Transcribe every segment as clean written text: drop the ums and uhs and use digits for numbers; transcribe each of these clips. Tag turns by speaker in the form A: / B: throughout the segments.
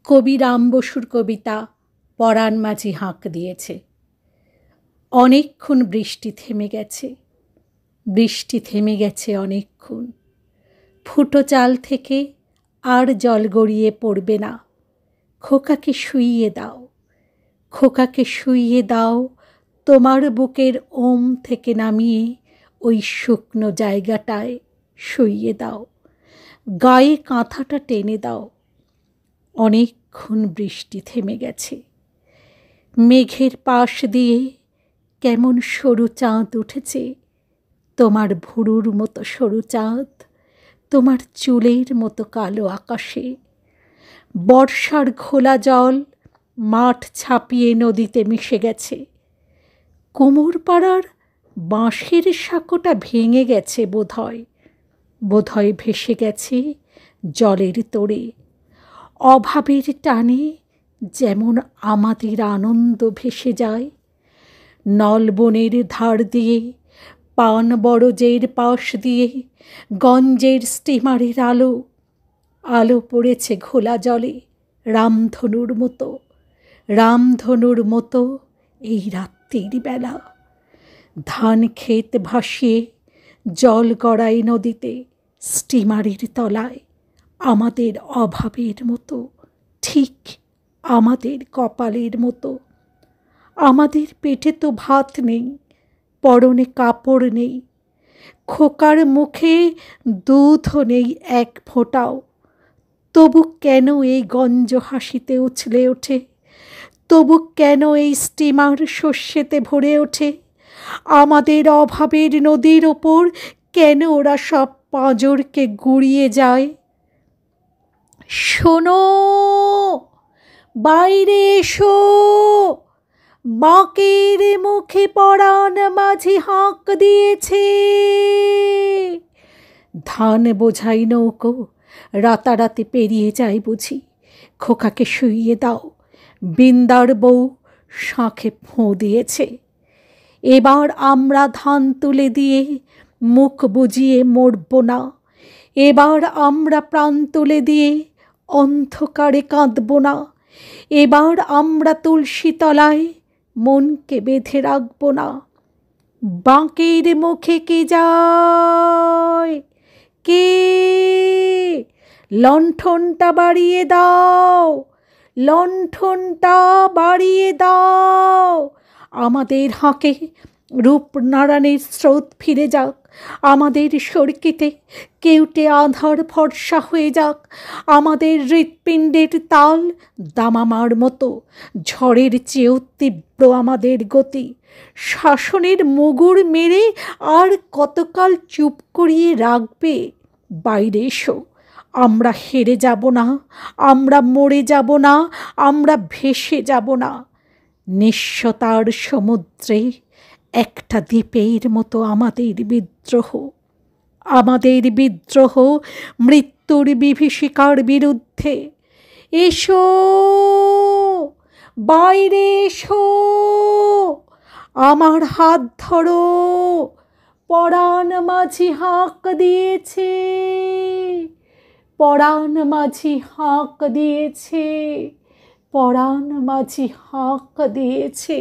A: কবি রাম বসুর কবিতা পরাণ মাঝি হাঁক দিয়েছে। অনেকক্ষণ বৃষ্টি থেমে গেছে, বৃষ্টি থেমে গেছে অনেকক্ষণ। ফুটো চাল থেকে আর জল গড়িয়ে পড়বে না। খোকাকে শুইয়ে দাও, খোকাকে শুইয়ে দাও, তোমার বুকের ওম থেকে নামিয়ে ওই শুকনো জায়গাটায় শুইয়ে দাও। গায়ে কাঁথাটা টেনে দাও। অনেকক্ষণ বৃষ্টি থেমে গেছে। মেঘের পাশ দিয়ে কেমন সরু চাঁদ উঠেছে, তোমার ভুরুর মতো সরু চাঁদ, তোমার চুলের মতো কালো আকাশে। বর্ষার ঘোলা জল মাঠ ছাপিয়ে নদীতে মিশে গেছে। কোমর পাড়ার বাঁশের সাঁকোটা ভেঙে গেছে বোধহয়, বোধহয় ভেসে গেছে জলের তোড়ে। অভাবের টানে যেমন আমাদের আনন্দ ভেসে যায়। নলবনের ধার দিয়ে, পান বরজের পাশ দিয়ে গঞ্জের স্টিমারের আলো, আলো পড়েছে ঘোলা জলে রামধনুর মতো, রামধনুর মতো এই রাত্রির বেলা। ধান ক্ষেত ভাসিয়ে জল গড়ায় নদীতে স্টিমারের তলায়, আমাদের অভাবের মতো, ঠিক আমাদের কপালের মতো। আমাদের পেটে তো ভাত নেই, পরনে কাপড় নেই, খোকার মুখে দুধও নেই এক ফোঁটাও। তবু কেন এই গঞ্জ হাসিতে উছলে ওঠে, তবু কেন এই স্টিমার শস্যেতে ভরে ওঠে। আমাদের অভাবের নদীর ওপর কেন ওরা সব পাঁজরকে গুড়িয়ে যায়। শোনো, বাইরে এসো, বাঁকের মুখে পরাণ মাঝি হাঁক দিয়েছে। ধান বোঝাই নৌকো রাতারাতি পেরিয়ে যায় বুঝি। খোকাকে শুইয়ে দাও, বিন্দার বউ শাঁখে ফোঁ দিয়েছে। এবার আমরা ধান তুলে দিয়ে মুখ বুজিয়ে মরব না। এবার আমরা প্রাণ তুলে দিয়ে অন্ধকারে কাঁদব না। এবার আমরা তুলসী তলায় মনকে বেঁধে রাখব না। বাঁকের মুখে কে যায়, কে? লণ্ঠনটা বাড়িয়ে দাও, লণ্ঠনটা বাড়িয়ে দাও। আমাদের হাঁকে রূপনারায়ণের স্রোত ফিরে যাক। আমাদের সড়কিতে কেউটে আধার ফর্সা হয়ে যাক। আমাদের হৃৎপিণ্ডের তাল দামামার মতো, ঝড়ের চেয়েও তীব্র আমাদের গতি। শাসনের মুগুর মেরে আর কতকাল চুপ করিয়ে রাখবে? বাইরে এসো, আমরা হেরে যাব না, আমরা মরে যাব না, আমরা ভেসে যাব না। নিঃস্বতার সমুদ্রে একটা দ্বীপের মতো আমাদের বিদ্রোহ, আমাদের বিদ্রোহ মৃত্যুর বিভীষিকার বিরুদ্ধে। এসো, বাইরে এসো, আমার হাত ধরো, পরাণ মাঝি হাঁক দিয়েছে, পরাণ মাঝি হাঁক দিয়েছে, পরাণ মাঝি হাঁক দিয়েছে।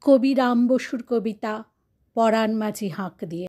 A: কবি রাম বসুর কবিতা পরাণ মাঝি হাঁক দিয়ে।